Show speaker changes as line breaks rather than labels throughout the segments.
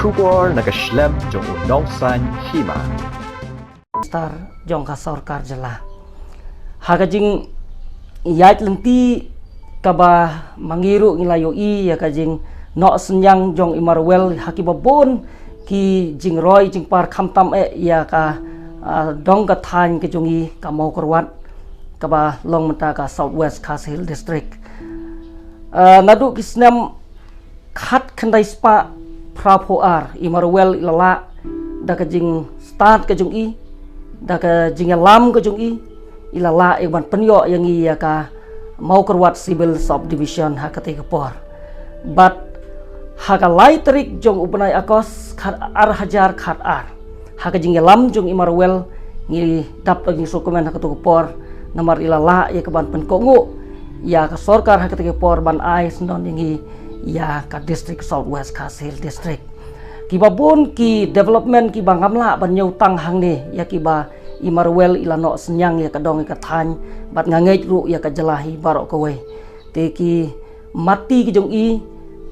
kubor nagaslem jong unongsan hima.
Star jong ka sarkar jala. Hagajing yait lenti kaba mangiru ngilayo ya kajing no senyang jong imarwel hakibabon ki jing roy jing par khamtam ya ka dong ka than ke jongi ka mau korwat kaba long menta ka Southwest Castle District. Nadu kisnam khat khandai spa prapoar imarwel ilala da ka jing start ka jong i da ka jing lam ka jong i ilala iban penyo yang iya ka mau kerwat civil subdivision hakati kepor but haka laitrik jong upanai akos khat ar hajar khat ar haka jing lam jong imarwel ngi dap lagi dokumen hakatu kepor nomor ilala ya keban penkongu ya ka sorkar hakati kepor ban ai sendon yang ya ka district Southwest Castle District kibabun ki development ki bangamla ban nyutang hang ni ya kiba imarwel ilano senyang ya kadong ka than bat ngangej ru ya ka jelahi barok kowe te ki mati ki jong i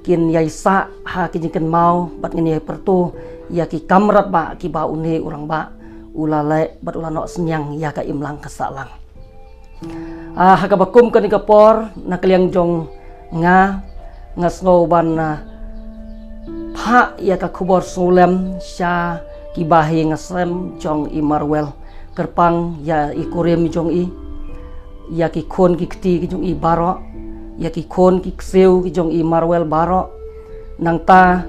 kin yaisa ha ki jeng mau bat ngene pertu ya ki kamrat ba ki ba une urang ba ulale bat ulano senyang ya ka imlang kasalang ha ka bakum kan ka por nakliang jong ngasngo ban pha ya ka khubor sulem sha ki bahi ngasem jong imarwel kerpang ya ikurem jong i ya ki khon ki kti ki jong i baro ya ki khon ki kseu ki jong i marwel baro nang ta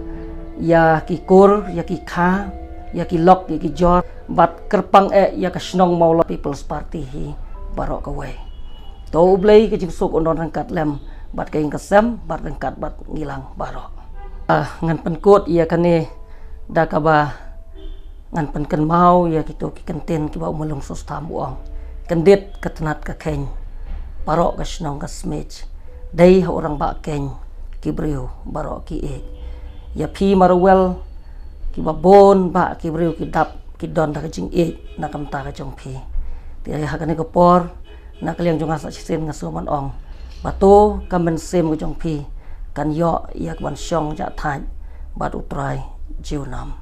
ya ki kur ya ki kha ya ki lok ya ki jor bat kerpang ya ka snong maula People's Party hi baro ka we to blai ki jing suk ondon rangkat lem bat ka ing kasem bat rangkat bat ngilang baro ngan penkut ya kane da ka ba ngan penken mau ya gitu ki kenten ki ba umulong sos tamuang kendit ketenat ka keng barok ka snong ka smech dai orang ba keng ki brio barok ki ya pi marwel ki ba bon ba ki brio ki dap ki don da ka jing na kam ta ka jong pi ti ha ka ne ko por na ka liang jong asa sin nga suman ong bato kamen sem ka jong pi kan yo ya ban syong ja thai bat utrai jiu nam